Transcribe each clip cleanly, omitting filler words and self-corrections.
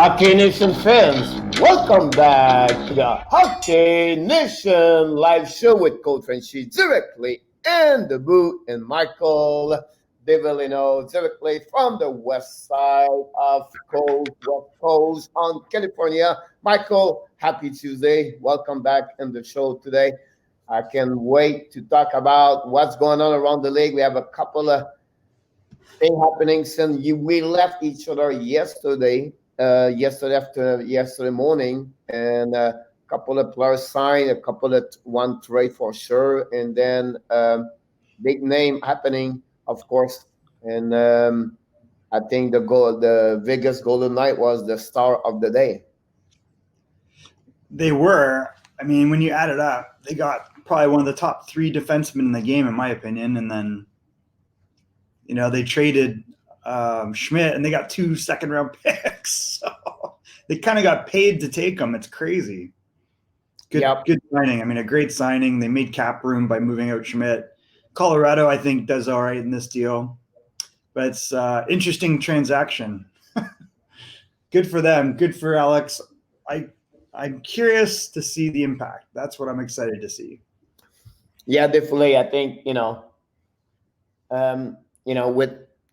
Hockey Nation fans, welcome back to the Hockey Nation live show with Coach Frenchy directly in the booth and Michael Devellano directly from the west side of West Coast on California. Michael, happy Tuesday. Welcome back in the show today. I can't wait to talk about what's going on around the league. We have a couple of things happening since we left each other yesterday morning, and a couple of players signed, a couple of one trade for sure, and then big name happening, of course. And I think the Vegas Golden Knight was the star of the day. They were. I mean, when you add it up, they got probably one of the top three defensemen in the game, in my opinion. And then, they traded Schmidt, and they got 2 second-round picks. So they kind of got paid to take them. It's crazy. Good signing. I mean, a great signing. They made cap room by moving out Schmidt. Colorado, I think, does all right in this deal. But it's interesting transaction. Good for them. Good for Alex. I'm curious to see the impact. That's what I'm excited to see. Yeah, definitely. I think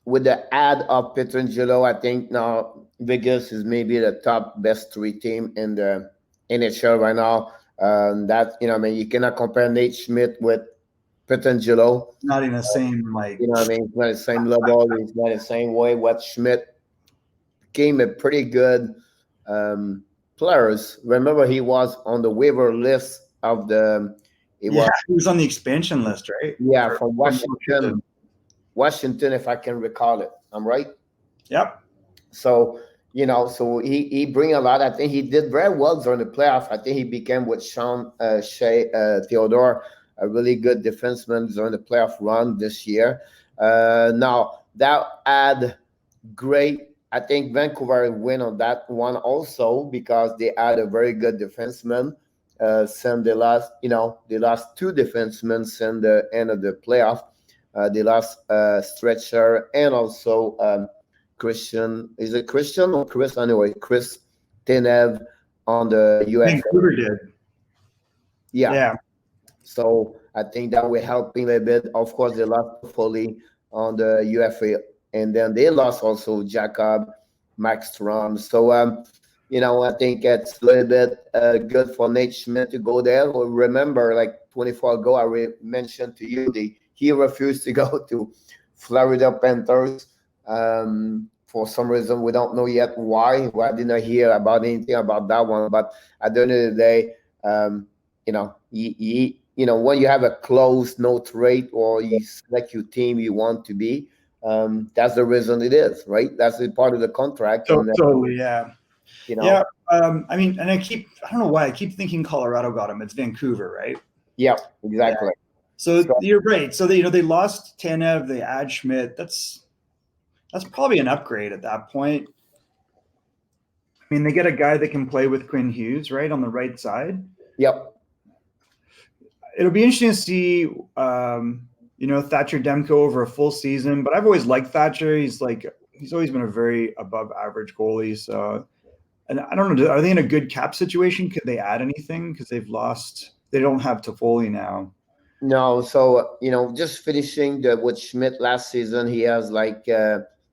with the ad of Pietrangelo, I think now Vegas is maybe the top best 3 team in the NHL right now. You cannot compare Nate Schmidt with Pietrangelo. Not in the same it's not the same level. It's not the same way. What Schmidt became a pretty good players. Remember, he was on the waiver list of the. He was on the expansion list, right? Yeah, from Washington. Washington, if I can recall it. I'm right? Yep. So, he bring a lot. I think he did very well during the playoff. I think he became with Sean Theodore, a really good defenseman during the playoff run this year. Now, that ad, great. I think Vancouver win on that one also because they had a very good defenseman. Since they lost 2 defensemen since the end of the playoff. They lost Stretcher and also Christian. Is it Christian or Chris? Anyway, Chris Tenev on the UFA. Vancouver did. Yeah. So I think that will help a little bit. Of course, they lost Foley on the UFA, and then they lost also Jacob, Max Strom. So I think it's a little bit good for Nate Schmidt to go there. Remember, like 24 ago, I mentioned to you he refused to go to Florida Panthers for some reason. We don't know yet why. I didn't hear about anything about that one. But at the end of the day, when you have a close no trade or you select your team you want to be, that's the reason it is, right? That's a part of the contract. Totally, yeah. Yeah. I don't know why I keep thinking Colorado got him. It's Vancouver, right? Yeah, exactly. Yeah. So you're right. So they lost Tanev, they add Schmidt. That's probably an upgrade at that point. I mean, they get a guy that can play with Quinn Hughes, right, on the right side. Yep. It'll be interesting to see, Thatcher Demko over a full season. But I've always liked Thatcher. He's always been a very above average goalie. So, and I don't know, are they in a good cap situation? Could they add anything? Because they don't have Toffoli now. No, so just finishing with Schmidt last season, he has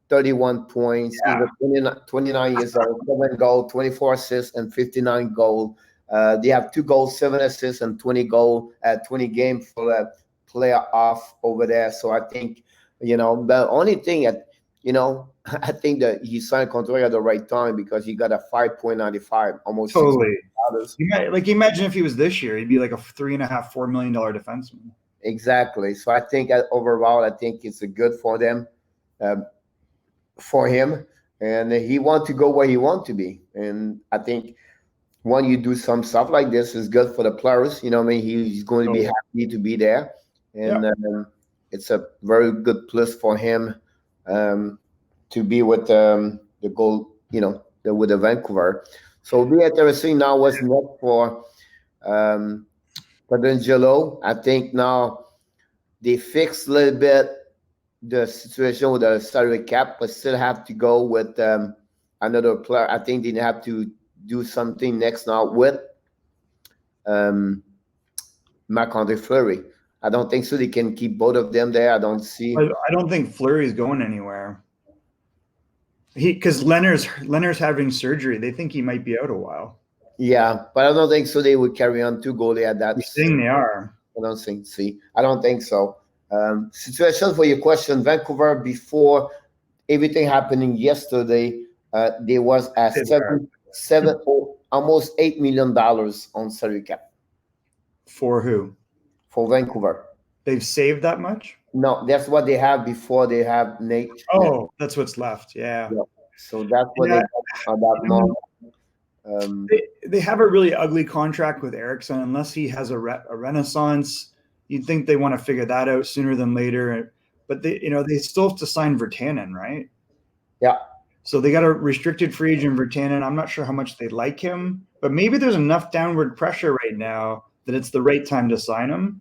31 points. Yeah. He's 29 years old, 7 goals, 24 assists, and 59 goals. They have 2 goals, 7 assists, and 20 games for a playoff over there. So I think the only thing I think that he signed a contract at the right time because he got a 5.95, almost totally. Imagine if he was this year, he'd be like a $3.5-4 million defenseman. Exactly. So I think overall, it's a good for them, for him, and he wants to go where he wants to be. And I think when you do some stuff like this, it's good for the players. He's going to be happy to be there, and it's a very good plus for him to be with the goal, with the Vancouver. So it'll be interesting now what's next for Pietrangelo. I think now they fixed a little bit the situation with the salary cap, but still have to go with another player. I think they have to do something next now with um, Marc-Andre Fleury. I don't think so. They can keep both of them there. I don't see. I don't think Fleury's going anywhere. Because Leonard's having surgery. They think he might be out a while. Yeah, but I don't think so. They would carry on two goalie at that. You're saying they are. I don't think. See, I don't think so. Situation for your question, Vancouver before everything happening yesterday, there was a almost $8 million on salary cap For who? for Vancouver. They've saved that much? No, that's what they have before they have Nate. Oh, that's what's left. Yeah. So that's what they have on that moment. They have a really ugly contract with Eriksson. Unless he has a renaissance, you'd think they want to figure that out sooner than later. But they still have to sign Virtanen, right? Yeah. So they got a restricted free agent Virtanen. I'm not sure how much they like him, but maybe there's enough downward pressure right now that it's the right time to sign him.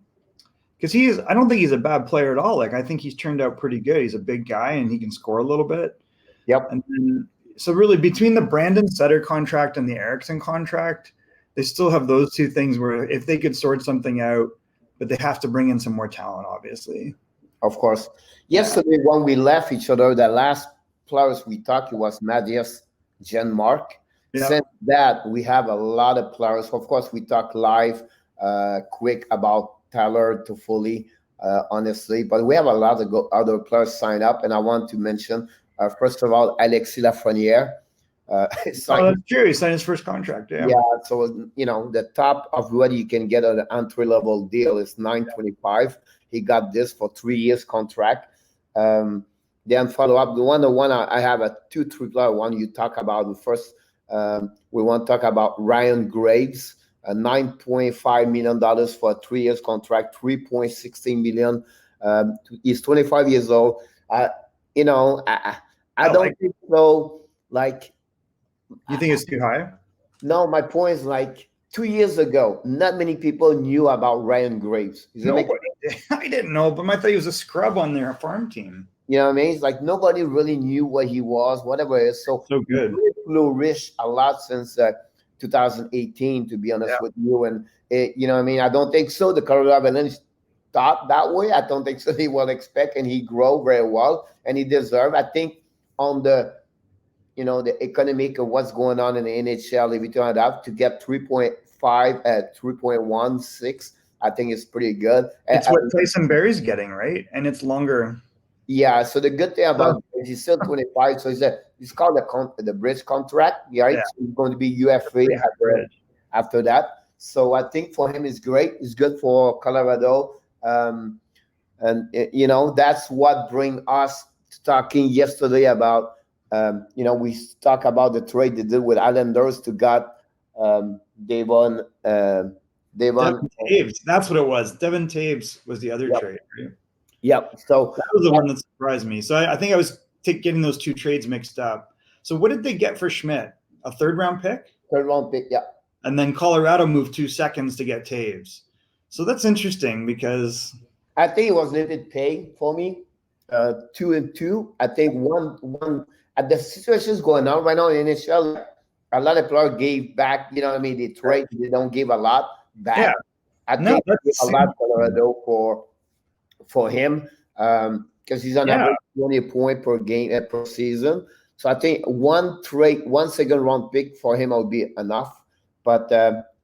Because I don't think he's a bad player at all. Like, I think he's turned out pretty good. He's a big guy and he can score a little bit. Yep. And then, so really between the Brandon Sutter contract and the Eriksson contract, they still have those two things where if they could sort something out, but they have to bring in some more talent, obviously. Of course. Yesterday, when we left each other, the last players we talked, it was Matthias Janmark. Yeah. Since that, we have a lot of players. Of course, we talk live quick about Tyler Toffoli, honestly, but we have a lot of other players sign up, and I want to mention, first of all, Alexis Lafreniere. That's true. He signed his first contract. Yeah. So the top of what you can get on an entry-level deal is $925. He got this for 3 years contract. Then follow up the one I have a 2-3 player one you talk about. The first we want to talk about Ryan Graves, $9.5 million for a 3 years contract, $3.16 million. He's 25 years old. I don't think so. Like, you think it's too high? No, my point is, like, 2 years ago, not many people knew about Ryan Graves. I didn't know, but I thought he was a scrub on their farm team. You know what I mean? It's like nobody really knew what he was, whatever it is. So good. He flourished a lot since 2018, to be honest with you. And, you know what I mean? I don't think so. The Colorado Avalanche thought that way. I don't think so. He will expect, and he grow very well, and he deserve. I think on the economic of what's going on in the NHL, if you turn it up to get 3.5 at 3.16, I think it's pretty good. It's what Tyson Barrie's getting, right? And it's longer. Yeah. So the good thing about it, he's still 25. So it's called the bridge contract. Right? Yeah. So he's going to be UFA after that. So I think for him it's great. It's good for Colorado. And that's what bring us to talking yesterday about. We talk about the trade they did with Islanders to got Devon Taves. That's what it was. Devon Taves was the other trade. Right? Yep. So that was the one that surprised me. So I think I was getting those two trades mixed up. So what did they get for Schmidt? A third-round pick? Third-round pick, yeah. And then Colorado moved 2 seconds to get Taves. So that's interesting because I think it was limited pay for me. 2 and 2. I think one. The situation is going on right now in NHL. A lot of players gave back. You know what I mean? They trade. They don't give a lot back. Yeah. I think they give a lot Colorado for him because he's on average 20 points per game per season. So I think one second round pick for him will be enough. But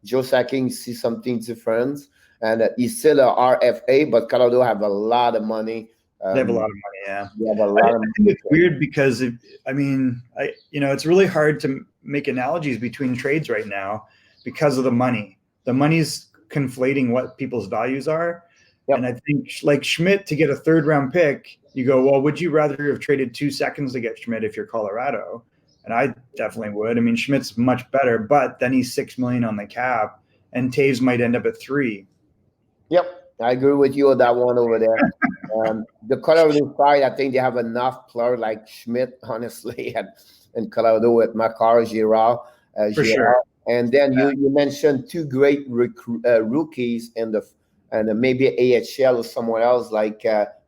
Joe Sakic sees something different, and he's still a RFA. But Colorado have a lot of money. They have a lot of money, yeah. They have a lot of money. I think it's weird because it's really hard to make analogies between trades right now because of the money. The money's conflating what people's values are. Yep. And I think, like Schmidt, to get a third-round pick, you go, well, would you rather have traded 2 seconds to get Schmidt if you're Colorado? And I definitely would. I mean, Schmidt's much better, but then he's $6 million on the cap, and Taves might end up at 3. Yep. I agree with you on that one over there. The Colorado side, I think they have enough players like Schmidt, honestly, and Colorado with Makar, Girard. For sure. And then you mentioned 2 great rookies and maybe AHL or somewhere else like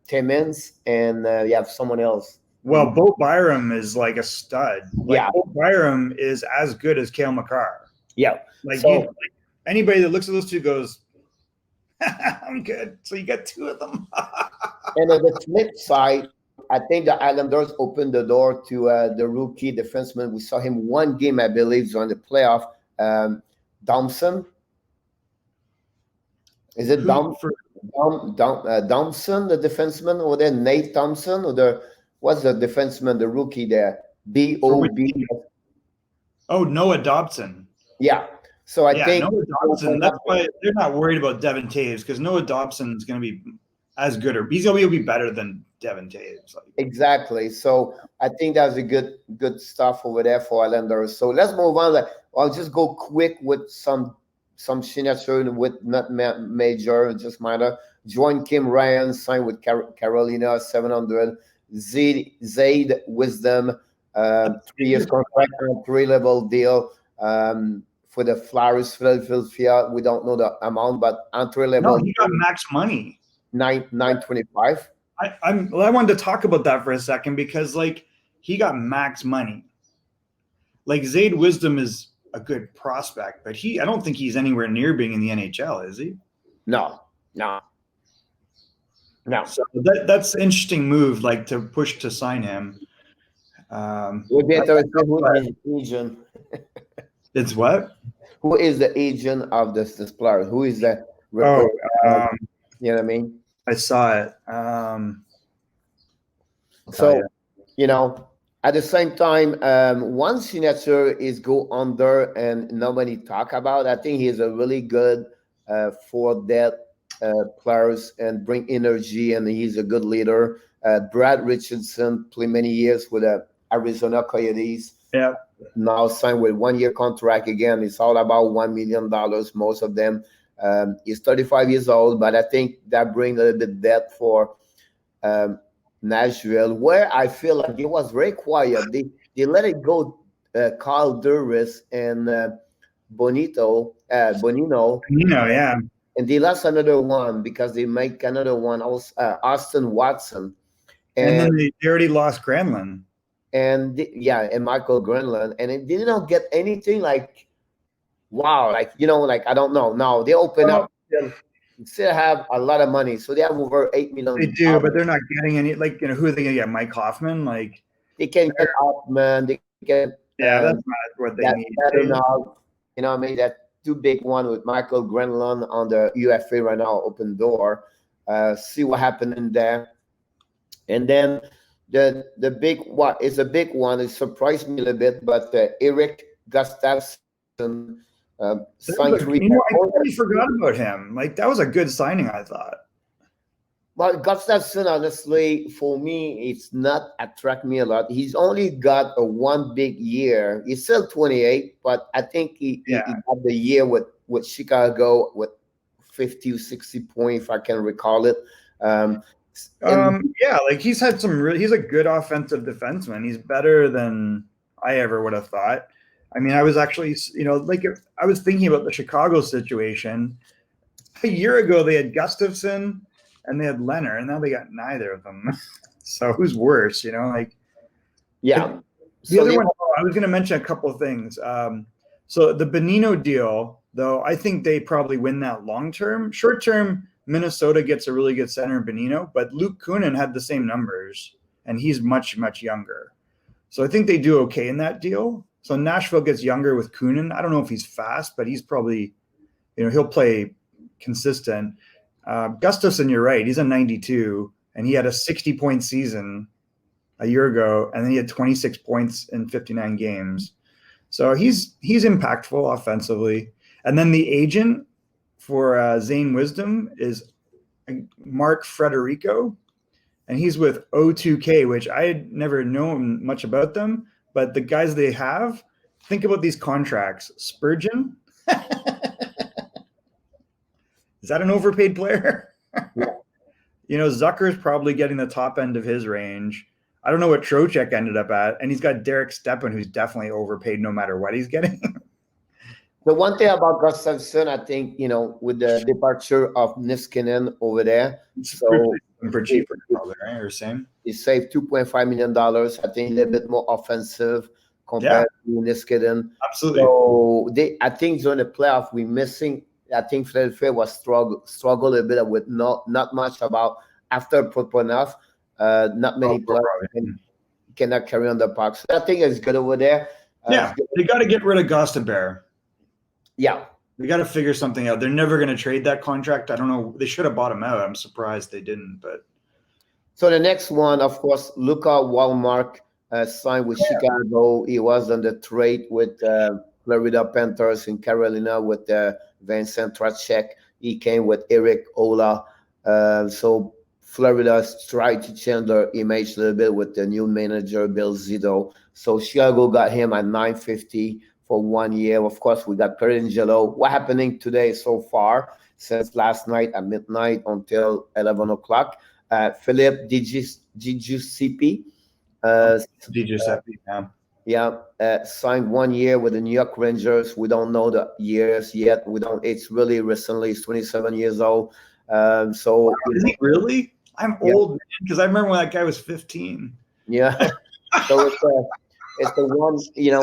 Timmins, and you have someone else. Well, Bo Byram is like a stud. Like Yeah, Bo Byram is as good as Cale Makar. yeah. Like So anybody that looks at those two goes, I'm good. So you got two of them. and on the flip side, I think the Islanders opened the door to the rookie defenseman. We saw him one game, I believe, during the playoff. Thompson. Is it Thompson, the defenseman, or then Nate Thompson, or what's the defenseman, the rookie there? B-O-B. Oh, Noah Dobson. Yeah. So I think Noah Dobson. That's why they're not worried about Devin Taves, because Noah Dobson is going to be as good, or he's going to be better than Devin Taves. Exactly. So I think that's a good stuff over there for Islanders. So let's move on. I'll just go quick with some signature with not major, just minor. Join Kim Ryan signed with Carolina 700. Zaid Wisdom 3 years contract on 3-level deal for the Flyers Philadelphia. We don't know the amount, but entry level. No, he got max money. 925. I wanted to talk about that for a second, because like he got max money. Like Zaid Wisdom is a good prospect, but I don't think he's anywhere near being in the NHL, is he? No. So that's an interesting move, like to push to sign him. We'll get to who is the agent. It's what? Who is the agent of this player? Who is the you know what I mean? I saw it. At the same time, one signature is go under and nobody talk about. I think he's a really good for that players and bring energy, and he's a good leader. Brad Richardson played many years with the Arizona Coyotes. Yeah. Now signed with 1-year contract again. It's all about $1 million. Most of them. He's 35 years old, but I think that brings a little bit depth for Nashville, where I feel like it was very quiet. They let it go. Kyle Dubas and Bonino. Yeah. And they lost another one because they make another one. Also, Austin Watson. And then they already lost Granlund. And Michael Granlund, and it did not get anything like, wow, like I don't know. Now they open up, still have a lot of money, so they have over $8 million. They do, but they're not getting any. Like, who are they gonna get? Mike Hoffman? Like, they can get Hoffman. They can. That's not what they need. Enough, I mean, that too big one with Michael Granlund on the UFA right now, open door. See what happened in there, and then. The big one is a big one. It surprised me a little bit, but Eric Gustafsson signed I totally forgot about him. Like, that was a good signing, I thought. Well, Gustafsson, honestly, for me, it's not attract me a lot. He's only got a one big year. He's still 28, but I think he got the year with Chicago with 50 or 60 points, if I can recall it. Like he's had he's a good offensive defenseman. He's better than I ever would have thought. I mean, I was actually, I was thinking about the Chicago situation. A year ago, they had Gustafsson and they had Leonard, and now they got neither of them. So who's worse, The other one, I was going to mention a couple of things. So the Bonino deal, though, I think they probably win that long term. Short term, Minnesota gets a really good center in Bonino, but Luke Kunin had the same numbers, and he's much, much younger. So I think they do okay in that deal. So Nashville gets younger with Kunin. I don't know if he's fast, but he's probably, he'll play consistent. Gustafsson, you're right. He's a 92, and he had a 60-point season a year ago, and then he had 26 points in 59 games. So he's impactful offensively. And then the agent for Zane Wisdom is Mark Frederico, and he's with O2K, which I had never known much about them, but the guys they have, think about these contracts. Spurgeon, is that an overpaid player? Zucker's probably getting the top end of his range. I don't know what Trocheck ended up at, and he's got Derek Stepan, who's definitely overpaid no matter what he's getting. The one thing about Gustafsson, I think, with the departure of Niskanen over there, so for cheaper, probably, right? Or same. He saved $2.5 million. I think a little bit more offensive compared to Niskanen. Absolutely. So I think during the playoff, we're missing. I think Philadelphia was struggle a little bit with not much about after Proponov. Not many players cannot carry on the puck. So I think it's good over there. They got to get rid of Gostabert. Yeah. They got to figure something out. They're never going to trade that contract. I don't know. They should have bought him out. I'm surprised they didn't. But so the next one, of course, Luka Walmark signed with Chicago. He was on the trade with Florida Panthers in Carolina with Vincent Tracek. He came with Eric Ola. So Florida tried to change their image a little bit with the new manager, Bill Zito. So Chicago got him at $950 for 1 year. Of course, we got Perangelo. What happening today so far since last night at midnight until 11 o'clock? Philip Giuseppe. Signed 1 year with the New York Rangers. We don't know the years yet. It's really recently. He's 27 years old. So is he really? I'm old because I remember when that guy was 15. Yeah. So it's the one,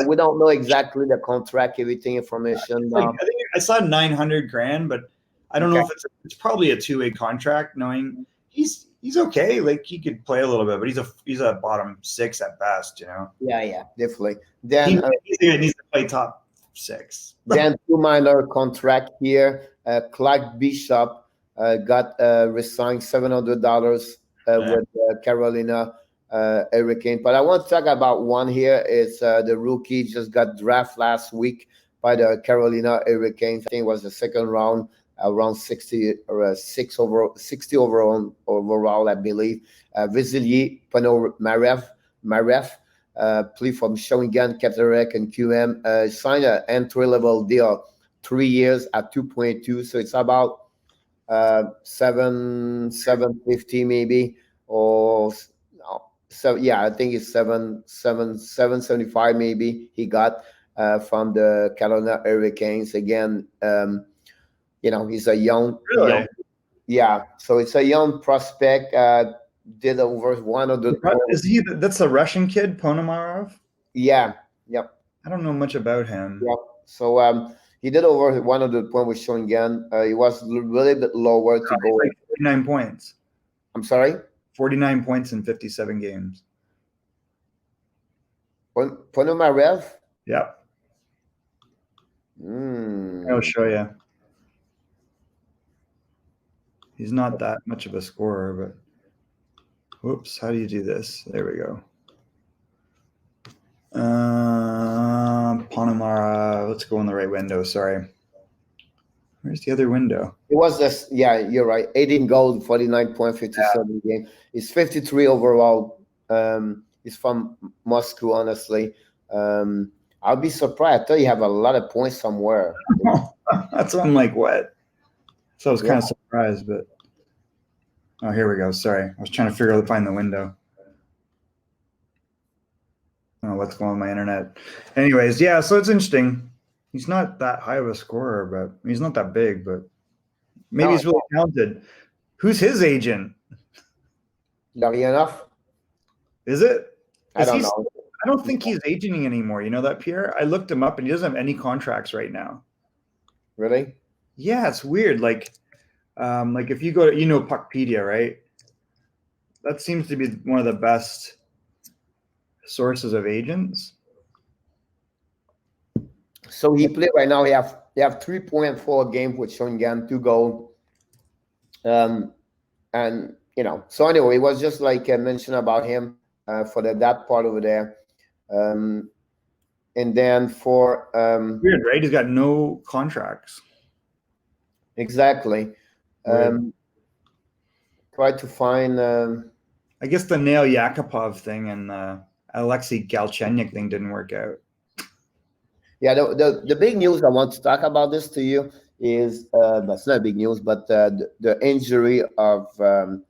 we don't know exactly the contract, everything information. I think I saw $900,000, but I don't know if it's probably a two-way contract. Knowing he's okay, like he could play a little bit, but he's a bottom six at best, Yeah, definitely. Then he needs to play top six. Then 2 minor contract here. Clark Bishop got resigned $700 with Carolina Hurricane. But I want to talk about one here. It's the rookie just got drafted last week by the Carolina Hurricanes. I think it was the second round, around 60 overall, I believe. Vasily Ponomarev, play from Shawinigan, Cataracte, and QM, signed an entry-level deal, 3 years at 2.2. So it's about 750 maybe, or so. Yeah, I think it's 775 maybe. He got from the Carolina Hurricanes again. He's a young. So it's a young prospect. Did over one of the. Is he? That's a Russian kid, Ponomarev. Yeah. Yep. I don't know much about him. Yep. So he did over 100 points with Shawinigan. He was really bit lower to go. Like 49 points. I'm sorry? 49 points in 57 games. Ponomarev? Yep. I'll show you. He's not that much of a scorer, but whoops, how do you do this? There we go. Ponomarev. Let's go in the right window. Sorry. Where's the other window? It was this. Yeah, you're right. 18 goals, 49.57 game. He's 53 overall. He's from Moscow, honestly. I'll be surprised. I thought you have a lot of points somewhere. That's why I'm like, what? So I was kind of surprised, but here we go. Sorry. I was trying to find the window. Oh, what's going on with my internet? Anyways, yeah, so it's interesting. He's not that high of a scorer, but he's not that big, but maybe he's really talented. Who's his agent? Larionov? Is it? I don't know. I don't think he's agenting anymore. You know that, Pierre? I looked him up, and he doesn't have any contracts right now. Really? Yeah, it's weird. Like if you go to, Puckpedia, right? That seems to be one of the best sources of agents. So he played right now. He have 3.4 games with Shawinigan, 2 goals. So anyway, it was just like I mentioned about him for that part over there. And then for weird, right? He's got no contracts. Exactly. Try to find. I guess the Nail Yakupov thing and Alexei Galchenyuk thing didn't work out. Yeah, the big news I want to talk about this to you is that's not big news, but the injury of the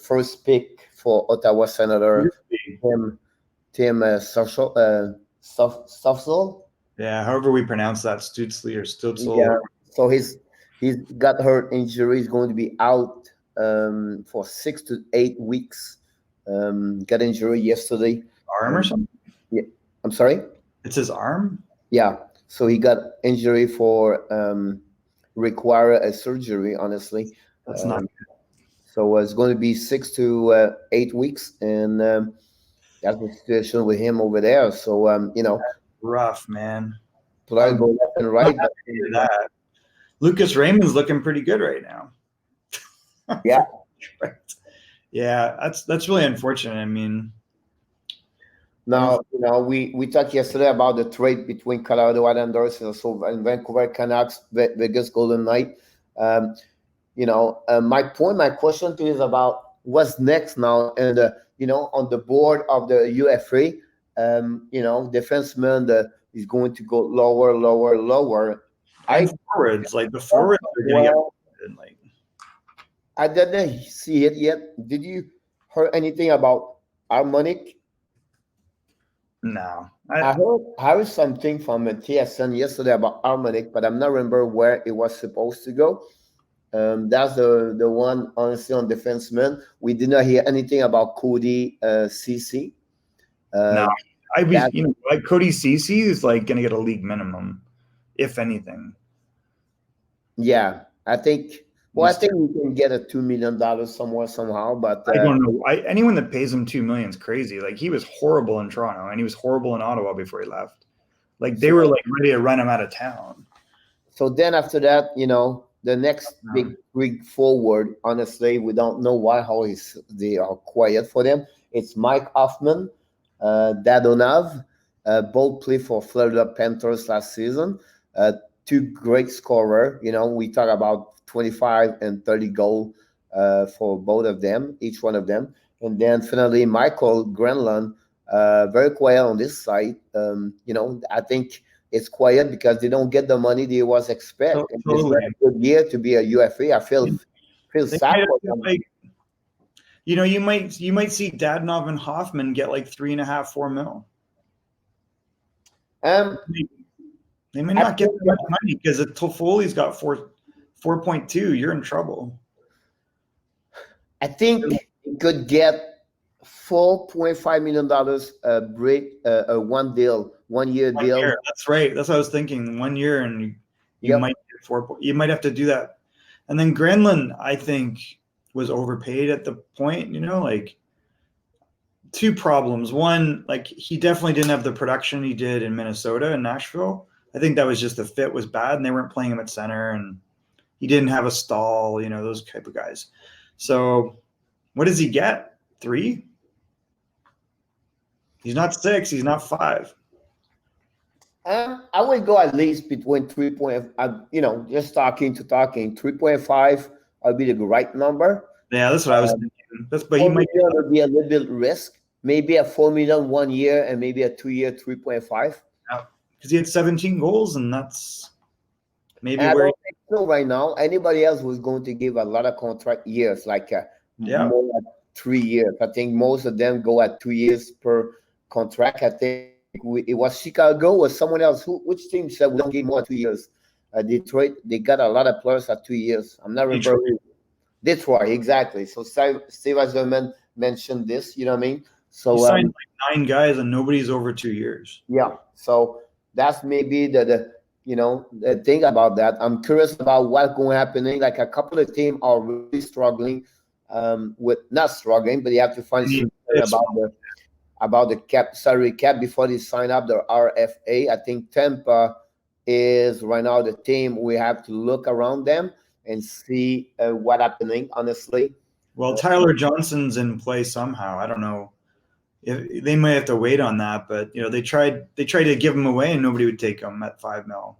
first pick for Ottawa Senator Tim Stutzle. Yeah, however we pronounce that, Stutzle or Stutzel. Yeah. So he's got hurt injury. He's going to be out for 6 to 8 weeks. Got injured yesterday. Arm or something? Yeah, I'm sorry. It's his arm? Yeah, so he got injury for require a surgery. Honestly, That's not so it's going to be 6 to 8 weeks, and that's the situation with him over there. So rough, man. players go left and right, but that. Lucas Raymond's looking pretty good right now. yeah. Yeah, that's really unfortunate. I mean, Now, we talked yesterday about the trade between Colorado Islanders and Vancouver Canucks, Vegas Golden Knight. My question to you is about what's next now, and on the board of the UFA, defenseman is going to go lower, lower, lower. And forwards, like the forwards are going to get like. I didn't see it yet. Did you heard anything about Harmonic? No, I heard something from a TSN yesterday about Harmonic, but I'm not remember where it was supposed to go. That's the one, honestly, on defenseman. We did not hear anything about Cody CC. No, like Cody CC is like going to get a league minimum, if anything. Yeah, I think. Well, I think we can get a $2 million somewhere somehow, but I don't know. Anyone that pays him $2 million is crazy. Like he was horrible in Toronto, and he was horrible in Ottawa before he left. Like they were like ready to run him out of town. So then after that, the next big forward, honestly, we don't know how they are quiet for them. It's Mike Hoffman, Dadonov, both played for Florida Panthers last season. Two great scorer. We talk about 25 and 30 goal for both of them, each one of them. And then finally, Michael Grenland, very quiet on this side. I think it's quiet because they don't get the money they was expect. Totally. It's a good year to be a UFA. I feel sad for them. Like, you might see Dadonov and Hoffman get like 3.5, 4 mil. They may not get that much money because if Toffoli's got 4.2, you're in trouble. I think you could get $4.5 million break one deal, 1 year deal. That's right. That's what I was thinking. 1 year, and you might get 4. You might have to do that. And then Grenland, I think, was overpaid at the point. Like two problems. One, like he definitely didn't have the production he did in Minnesota and Nashville. I think that was just the fit was bad, and they weren't playing him at center, and he didn't have a stall. Those type of guys. So, what does he get? 3? He's not 6. He's not 5. I would go at least between 3. Just talking. 3.5 would be the right number. Yeah, that's what I was thinking. But he might be a little bit risk. Maybe a $4 million 1 year and maybe a 2 year 3.5. Because he had 17 goals, and that's maybe and where. I don't think so right now. Anybody else was going to give a lot of contract years, like more than 3 years. I think most of them go at 2 years per contract. I think it was Chicago or someone else. Which team said we don't give more than 2 years? Detroit, they got a lot of players at 2 years. I'm not remembering. Detroit, exactly. So Steve Eisenman mentioned this. You know what I mean? So he signed like 9 guys, and nobody's over 2 years. Yeah. So that's maybe the thing about that. I'm curious about what's going to happen. Like a couple of teams are really struggling with not struggling, but they have to find something about the salary cap before they sign up their RFA. I think Tampa is right now the team we have to look around them and see what's happening, honestly. Well, Tyler Johnson's in play somehow. I don't know. They might have to wait on that, but they tried to give him away, and nobody would take him at 5 mil.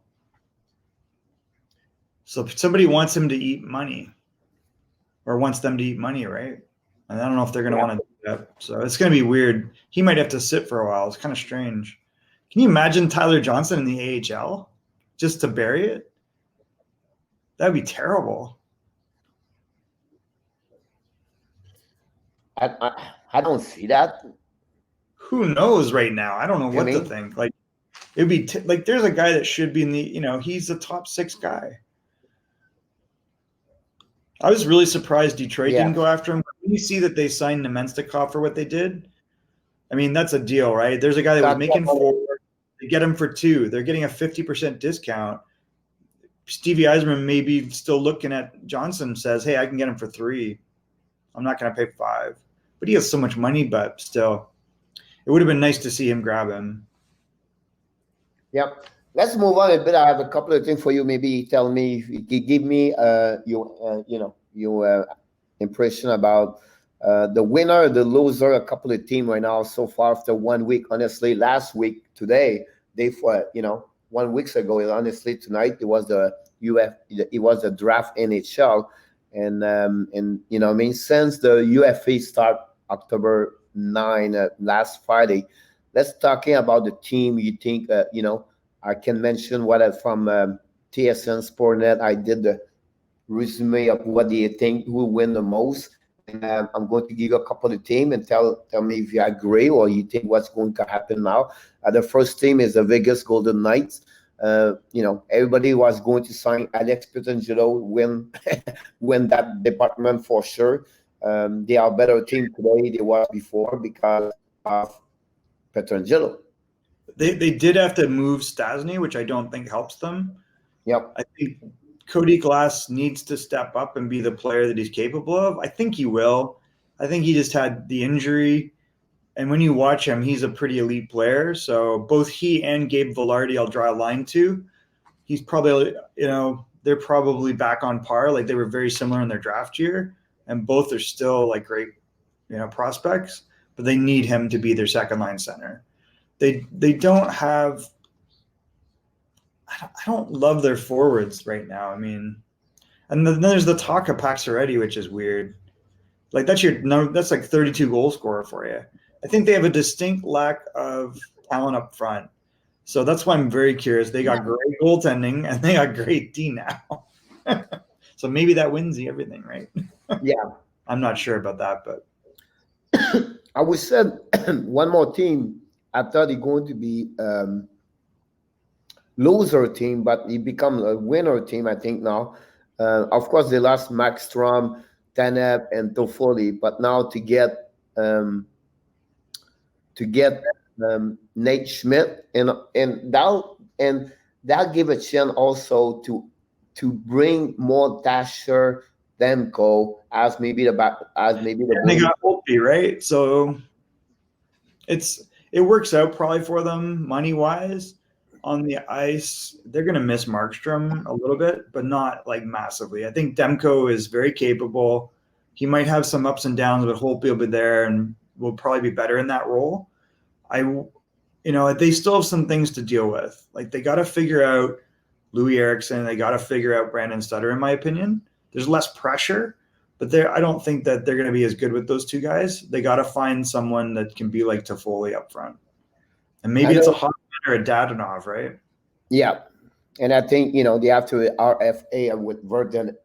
So somebody wants him to eat money, or wants them to eat money, right? And I don't know if they're going to want to do that. So it's going to be weird. He might have to sit for a while. It's kind of strange. Can you imagine Tyler Johnson in the AHL just to bury it? That'd be terrible. I don't see that. Who knows right now? I don't know what to think. Like, it'd be like there's a guy that should be in the. He's the top 6 guy. I was really surprised Detroit Yeah, didn't go after him. When you see that they signed Nemestikov for what they did, I mean, that's a deal, right? There's a guy that was got making 4. They get him for 2. They're getting a 50% discount. Stevie Eisman may be still looking at Johnson, says, hey, I can get him for 3. I'm not going to pay 5. But he has so much money, but still, it would have been nice to see him grab him. Yep. Let's move on a bit. I have a couple of things for you. Maybe tell me, give me your impression about the winner, the loser, a couple of teams right now so far after 1 week. Honestly, last week, today, day for 1 week ago. Honestly, tonight it was the it was the draft NHL, and I mean since the UFA start October 9 last Friday. Let's talking about the team you think I can mention what from TSN Sportnet. I did the resume of what do you think will win the most, and I'm going to give you a couple of teams and tell me if you agree or you think what's going to happen now. The first team is the Vegas Golden Knights. Everybody was going to sign Alex Pietrangelo, win that department for sure. They are a better team today they was before because of Pietrangelo. They did have to move Stasny, which I don't think helps them. Yep. I think Cody Glass needs to step up and be the player that he's capable of. I think he will. I think he just had the injury. And when you watch him, he's a pretty elite player. So both he and Gabe Velarde, I'll draw a line to. He's probably, they're probably back on par. Like they were very similar in their draft year. And both are still like great, prospects. But they need him to be their second line center. They don't have. I don't love their forwards right now. I mean, and then there's the talk of Paxaretti, which is weird. Like that's like 32 goal scorer for you. I think they have a distinct lack of talent up front. So that's why I'm very curious. They got great goaltending and they got great D now. So maybe that wins you everything, right? Yeah. I'm not sure about that, but I would say one more team. I thought it's going to be loser team, but it become a winner team. I think now. Of course, they lost Max Strom, Tanev, and Toffoli, but now to get Nate Schmidt and that give a chance also to bring more Dasher Demko as maybe the and they got Holtby, right? So it works out probably for them money wise. On the ice, they're going to miss Markstrom a little bit, but not like massively. I think Demko is very capable. He might have some ups and downs, but Holtby will be there and will probably be better in that role. They still have some things to deal with. Like they got to figure out Louis Eriksson. They got to figure out Brandon Sutter, in my opinion. There's less pressure, but I don't think that they're going to be as good with those two guys. They got to find someone that can be like Toffoli up front. And maybe it's a Hoffman or a Dadonov, right? Yeah. And I think, they have to RFA with Verdanev.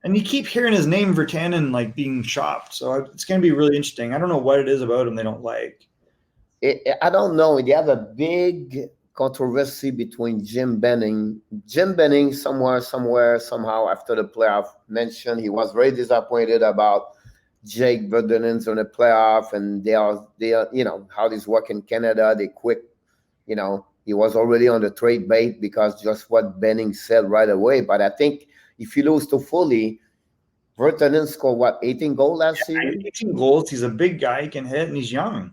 And you keep hearing his name, Virtanen, like being shopped. So it's going to be really interesting. I don't know what it is about him they don't like. I don't know. They have a big controversy between Jim Benning. Jim Benning somehow after the playoff mentioned he was very disappointed about Jake Verdanen's on the playoff, and they are how this work in Canada. They quit. He was already on the trade bait because just what Benning said right away. But I think if you lose to Foley, Vertanen scored 18 goals last year? 18 goals. He's a big guy. He can hit, and he's young.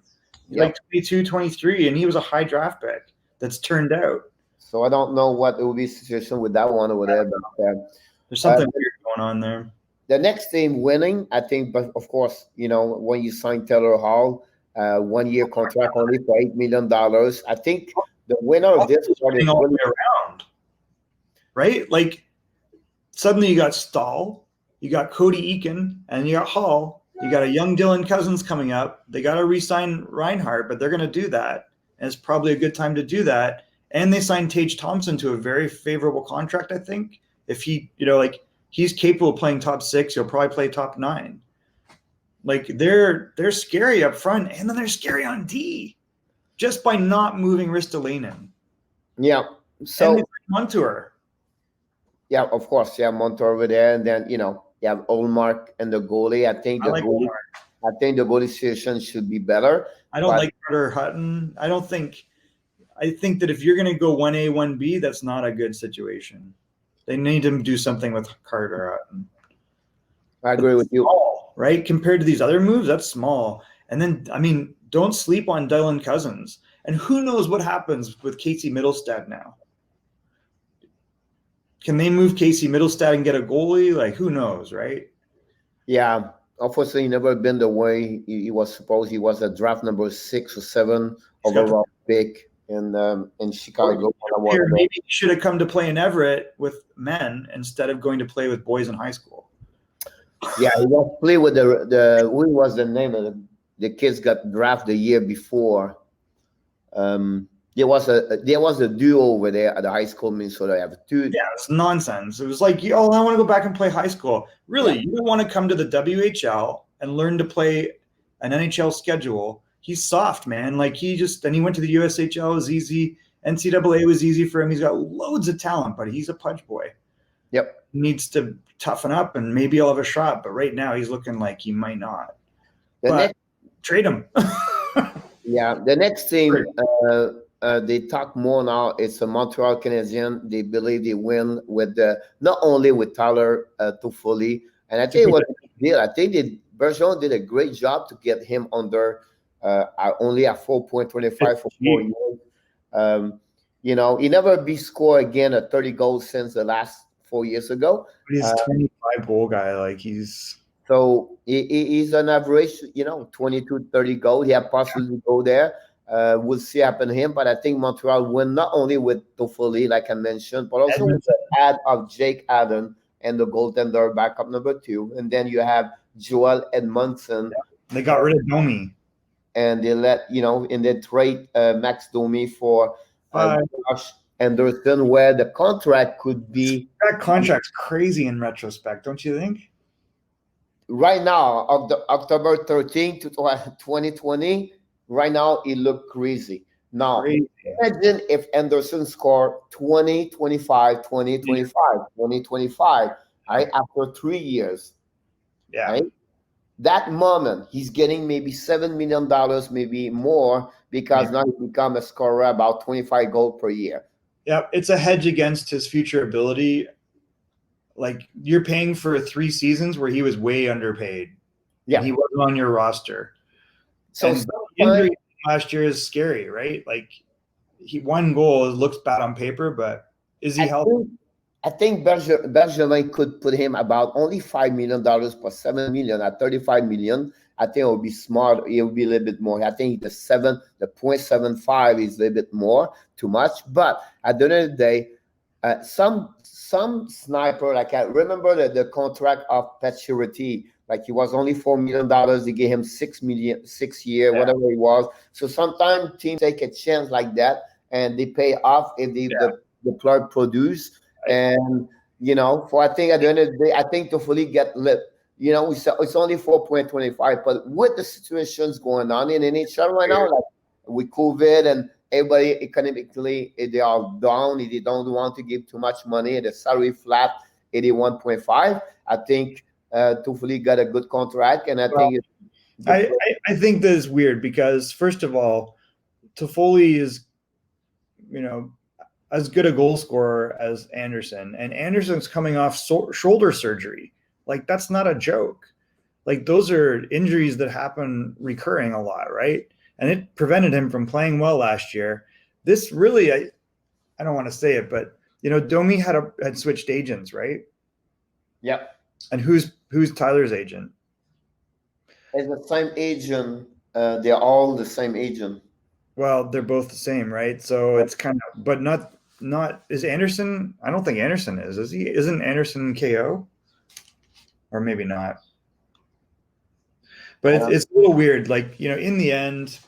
He's like 22, 23, and he was a high draft pick that's turned out. So I don't know what will be the situation with that one over there. But there's something weird going on there. The next team winning, I think, but of course, when you sign Taylor Hall, 1 year contract only for $8 million, I think the winner of this is all the way around, right? Like suddenly you got Stahl, you got Cody Eakin, and you got Hall. You got a young Dylan Cousins coming up. They got to re-sign Reinhardt, but they're going to do that. And it's probably a good time to do that. And they signed Tage Thompson to a very favorable contract, I think. If he, he's capable of playing top 6, he'll probably play top 9. Like they're scary up front, and then they're scary on D, just by not moving Ristolainen. Yeah. So Montour. Yeah, of course. Yeah, Montour over there, and then you have Olmark and the goalie. I like Omar. I think the goalie situation should be better. I don't But like Carter Hutton. I think that if you're going to go 1A, 1B, that's not a good situation. They need to do something with Carter Hutton. I agree with you. Small, right? Compared to these other moves, that's small. And then, I mean, don't sleep on Dylan Cousins. And who knows what happens with Casey Middlestad now? Can they move Casey Middlestad and get a goalie? Like, who knows, right? Yeah, unfortunately, never been the way he was supposed. He was a draft number 6 or 7 overall pick in Chicago. Or maybe he should have come to play in Everett with men instead of going to play with boys in high school. Yeah, he was play with the who was the name of the kids got drafted the year before. There was a duo over there at the high school in Minnesota. I have two. Yeah, it's nonsense. It was like, oh, I want to go back and play high school. Really, you don't want to come to the WHL and learn to play an NHL schedule. He's soft, man. Like he went to the USHL. It was easy. NCAA was easy for him. He's got loads of talent, but he's a punch boy. Yep. He needs to toughen up, and maybe he'll have a shot. But right now, he's looking like he might not. Trade him. Yeah, the next team. They talk more now. It's a Montreal Canadiens. They believe they win with not only with Tyler Toffoli, and I think what they did. I think Bergeron did a great job to get him under only at 4.25 for 4 years. He never be scored again at 30 goals since the last 4 years ago. He's a 25 goal guy. Like he's an average, 22, 30 goals. He had possibly go there. We'll see happen to him, but I think Montreal win not only with Toffoli, like I mentioned, but also with the add of Jake Allen and the goaltender backup number 2, and then you have Joel Edmondson. Yeah. They got rid of Domi, and they they trade Max Domi for Josh Anderson, where the contract could be. That contract's crazy in retrospect, don't you think? Right now, October 13th, 2020. Right now, it looked crazy. Now, imagine if Anderson scored 20, 25, 20, 25, 20, 25, right, after 3 years. Yeah. Right? That moment, he's getting maybe $7 million, maybe more, because now he become a scorer about 25 goals per year. Yeah, it's a hedge against his future ability. Like, you're paying for 3 seasons where he was way underpaid. Yeah. He wasn't on your roster. So injury last year is scary, right? Like he 1 goal looks bad on paper, but is he healthy? I think Bergeron could put him about only $5 million per $7 million at $35 million. I think it would be smart. It would be a little bit more. I think the 0.75 is a little bit more, too much. But at the end of the day, some sniper, like I remember the contract of Pacioretty. Like he was only $4 million. They gave him $6 million, 6 year, whatever it was. So sometimes teams take a chance like that, and they pay off if the player produce. And for I think at the end of the day, I think Toffoli get lit. It's only 4.25, but with the situations going on in NHL right now, like with COVID and everybody economically, they are down. They don't want to give too much money. The salary flat 81.5. I think. Toffoli got a good contract, and I think that is weird because first of all, Toffoli is, as good a goal scorer as Anderson, and Anderson's coming off shoulder surgery. Like that's not a joke. Like those are injuries that happen recurring a lot, right? And it prevented him from playing well last year. This really, I don't want to say it, but Domi had switched agents, right? Yep. And who's Tyler's agent? It's the same agent. They're all the same agent. Well, they're both the same, right? So it's kind of, but not. Is Anderson? I don't think Anderson is. Is he? Isn't Anderson KO? Or maybe not. But it's a little weird. Like in the end,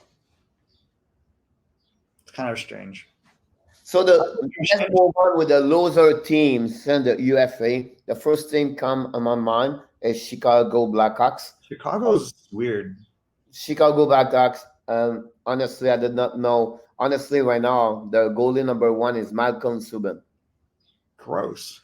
it's kind of strange. So let's move on with the loser teams and the UFA. The first team come on my mind is Chicago Blackhawks. Chicago's weird. Chicago Blackhawks. Honestly, I did not know. Honestly, right now, the goalie number 1 is Malcolm Subban. Gross.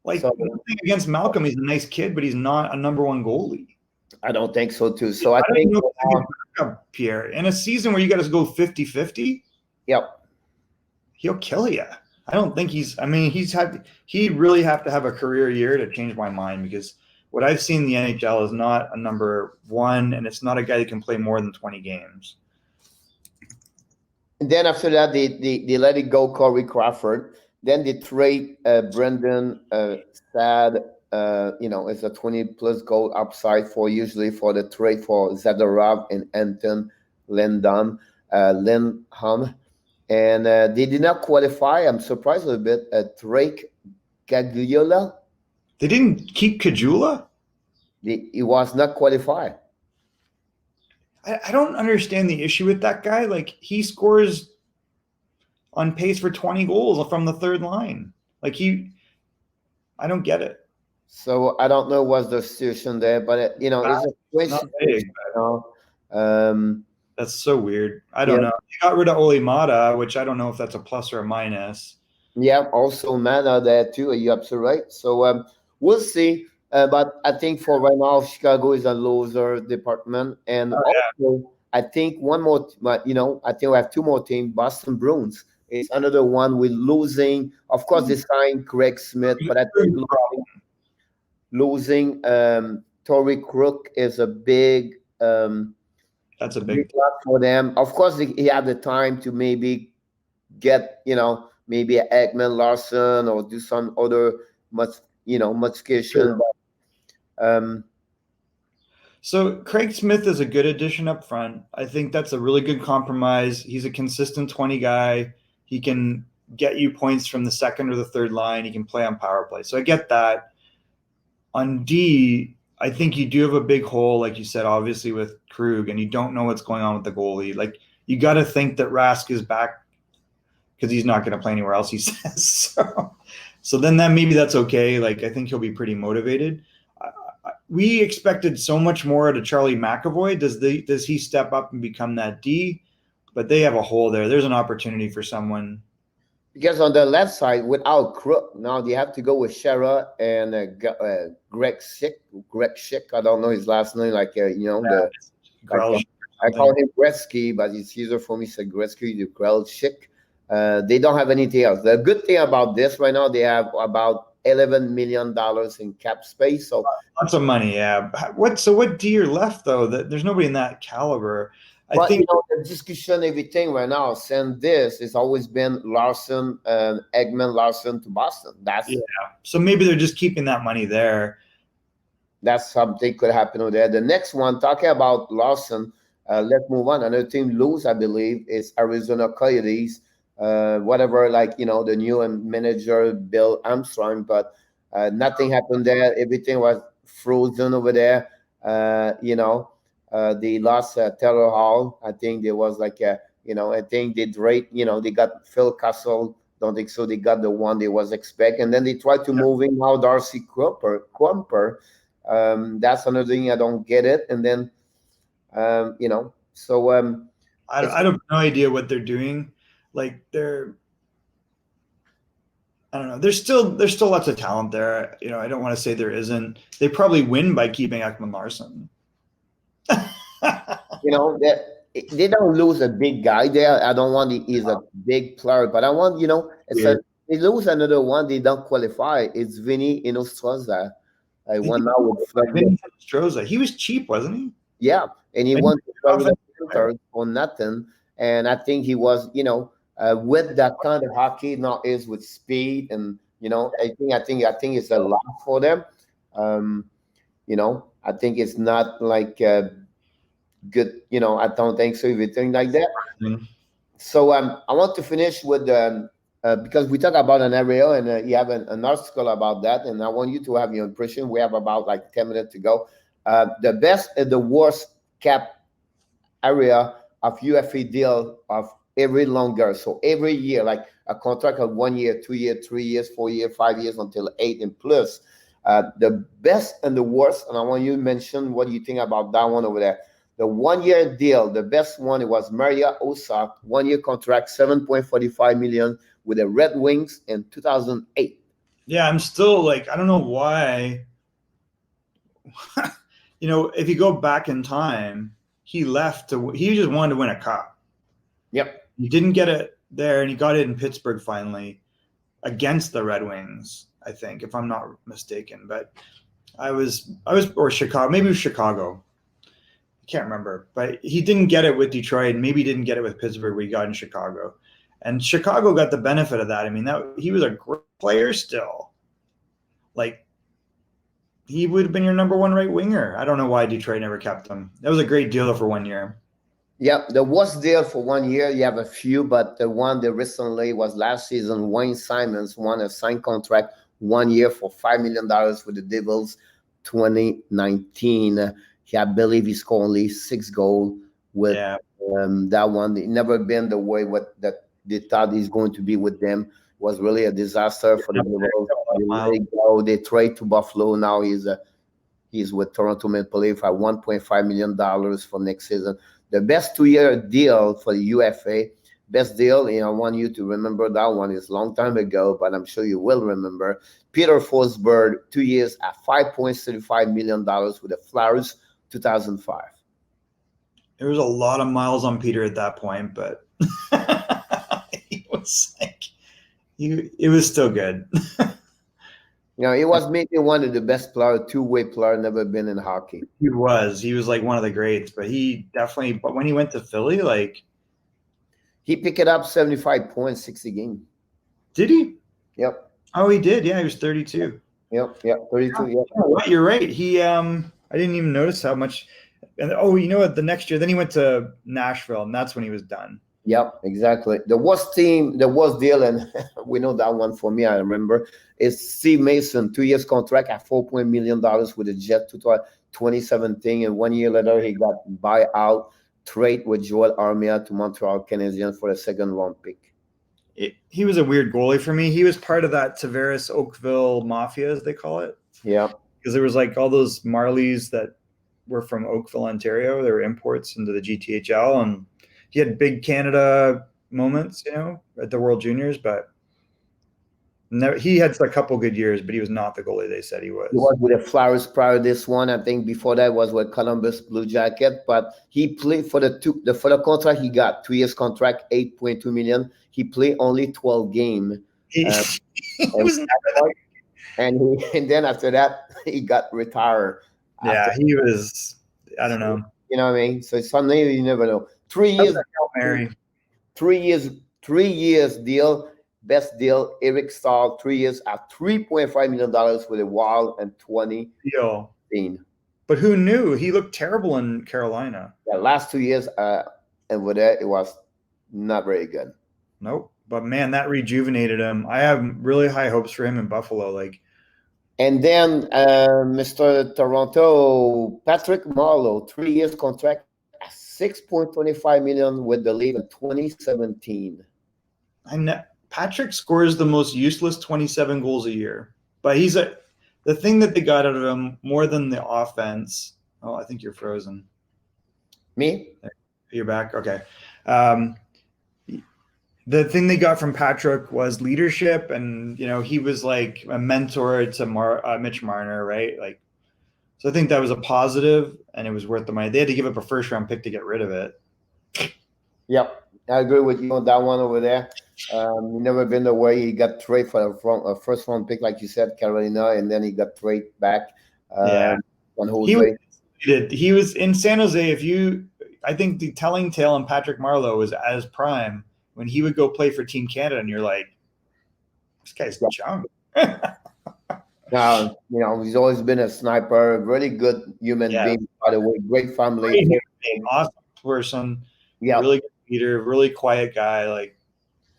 Like, So nothing against Malcolm. He's a nice kid, but he's not a number one goalie. I don't think so too. So I I don't think, even know if he's a good backup, Pierre. In a season where you got to go 50-50, yep. he'll kill you. I don't think he'd really have to have a career year to change my mind, because what I've seen in the NHL is not a number one, and it's not a guy that can play more than 20 games. And then after that, they let it go, Corey Crawford. Then they trade Brendan Sad. It's a 20+ goal upside for usually for the trade for Zadorov and Anton Lindholm. And they did not qualify. I'm surprised a little bit. Drake Gagliola, They didn't keep Kajula? he was not qualified. I don't understand the issue with that guy. Like, he scores on pace for 20 goals from the third line. Like, I don't get it. So I don't know what's the situation there, but it's a Not question. big. That's so weird. I don't know. They got rid of Ole Mata, which I don't know if that's a plus or a minus. Yeah, also Mana there too. You're absolutely right. So we'll see. But I think for right now, Chicago is a loser department, and also I think one more. But I think we have two more teams. Boston Bruins is another one with losing. Of course, they signed Craig Smith, but I think losing Tory Crook is a big. That's a big loss for them. Of course, he had the time to maybe get maybe a Ekman Larson or do some other modification. Sure. So Craig Smith is a good addition up front. I think that's a really good compromise. He's a consistent 20 guy. He can get you points from the second or the third line. He can play on power play. So I get that. On D, I think you do have a big hole, like you said, obviously with Krug, and you don't know what's going on with the goalie. Like, you got to think that Rask is back, because he's not going to play anywhere else, he says. So then maybe that's okay. Like, I think he'll be pretty motivated. We expected so much more out of Charlie McAvoy. Does he step up and become that D? But they have a hole there. There's an opportunity for someone. Because on the left side, without Crook, now they have to go with Shara and Greg Schick. Greg Schick, I don't know his last name. I call him Gretzky, but it's easier for me to say Gretzky to Greg Schick. They don't have anything else. The good thing about this right now, they have about $11 million in cap space. So lots of money, yeah. What D are left though? There's nobody in that caliber. I think the discussion, everything right now, since this, it's always been Larson, Ekman Larson to Boston. So maybe they're just keeping that money there. That's something could happen over there. The next one, talking about Larson, let's move on. Another team lose, I believe, is Arizona Coyotes. The new manager Bill Armstrong, but nothing happened there. Everything was frozen over there. They lost Taylor Hall. I think there was I think they they got Phil Castle. Don't think so. They got the one they was expecting. And then they tried to move in now Darcy Crumper. That's another thing I don't get it. And then, I have no idea what they're doing. Like, I don't know. There's still lots of talent there. I don't want to say there isn't. They probably win by keeping Ekman Larson. They don't lose a big guy there. I don't want he's a big player, but I want they lose another one. They don't qualify. It's Vinny Inostroza. I won now with Vinny Inostroza. He was cheap, wasn't he? Yeah, and he won for nothing. And I think he was, with that kind of hockey, not is with speed, and I think it's a lot for them. I think it's not like good. I don't think so. Everything like that. Mm-hmm. So I want to finish with because we talk about an area, and you have an article about that, and I want you to have your impression. We have about 10 minutes to go. The best and the worst cap area of UFA deal of every longer. So every year, like a contract of 1 year, 2 years, 3 years, 4 years, 5 years until 8 and plus. The best and the worst, and I want you to mention what you think about that one over there. The 1 year deal, the best one, it was Maria Osak, 1 year contract, $7.45 million with the Red Wings in 2008. Yeah, I'm still like, I don't know why. If you go back in time, he just wanted to win a cup. Yep. He didn't get it there, and he got it in Pittsburgh finally against the Red Wings, I think, if I'm not mistaken. But or Chicago, maybe it was Chicago. I can't remember, but he didn't get it with Detroit, and maybe he didn't get it with Pittsburgh. We got in Chicago, and Chicago got the benefit of that. I mean, that he was a great player still. Like, he would have been your number one right winger. I don't know why Detroit never kept him. That was a great deal for 1 year. Yeah, the worst deal for 1 year. You have a few, but the one that recently was last season. Wayne Simons won a signed contract 1 year for $5 million with the Devils, 2019. I believe he scored only 6 goals with that one. It never been the way what that they thought he's going to be with them. Was really a disaster for the Devils. They trade to Buffalo. Now he's with Toronto Maple Leafs at $1.5 million for next season. The best 2-year deal for the UFA, best deal, I want you to remember that one is a long time ago, but I'm sure you will remember. Peter Forsberg, 2 years at $5.35 million with the Flyers, 2005. There was a lot of miles on Peter at that point, but he was like, it was still good. He was maybe one of the best players, two-way player, never been in hockey. He was like one of the greats, but but when he went to Philly, like, he picked it up 75 points, 60 games. Did he? Yep. Oh, he did. Yeah, he was 32. Yep. 32. Yep. You're right. I didn't even notice how much. And you know what? The next year, then he went to Nashville, and that's when he was done. Yep, exactly. The worst deal, and we know that one for me, I remember, is Steve Mason, 2 years contract at $4 million with the Jet to 2017. And 1 year later, he got buyout trade with Joel Armia to Montreal Canadiens for a second-round pick. He was a weird goalie for me. He was part of that Tavares Oakville Mafia, as they call it. Yeah. Because there was like all those Marlies that were from Oakville, Ontario. They were imports into the GTHL, and he had big Canada moments, at the World Juniors, but he had a couple good years, but he was not the goalie they said he was. He was with the Flyers prior to this one. I think before that was with Columbus Blue Jacket, but he played for the contract he got, 2 years contract, $8.2 million. He played only 12 games. And then after that, he got retired. Yeah, he was, I don't know. You know what I mean? So it's something you never know. 3 years. 3 years deal. Best deal, Eric Stahl, 3 years at $3.5 million with the Wild and 2018. But who knew? He looked terrible in Carolina. The last 2 years, and with that, it was not very good. Nope. But man, that rejuvenated him. I have really high hopes for him in Buffalo. And then Mr. Toronto, Patrick Marleau, 3 years contract, $6.25 million with the Leafs in 2017. I know Patrick scores the most useless 27 goals a year, but the thing that they got out of him more than the offense. Oh, I think you're frozen. Me? You're back. Okay. The thing they got from Patrick was leadership, and he was like a mentor to Mitch Marner, right? So I think that was a positive, and it was worth the money. They had to give up a first-round pick to get rid of it. Yep, I agree with you on that one over there. Never been the way he got traded for a first-round pick, like you said, Carolina, and then he got traded back. On Jose. He was in San Jose. I think the telling tale on Patrick Marleau was at his prime when he would go play for Team Canada, and you're like, this guy's junk. Now, he's always been a sniper, really good human being, by the way, great family. Awesome person, yeah, really good leader, really quiet guy,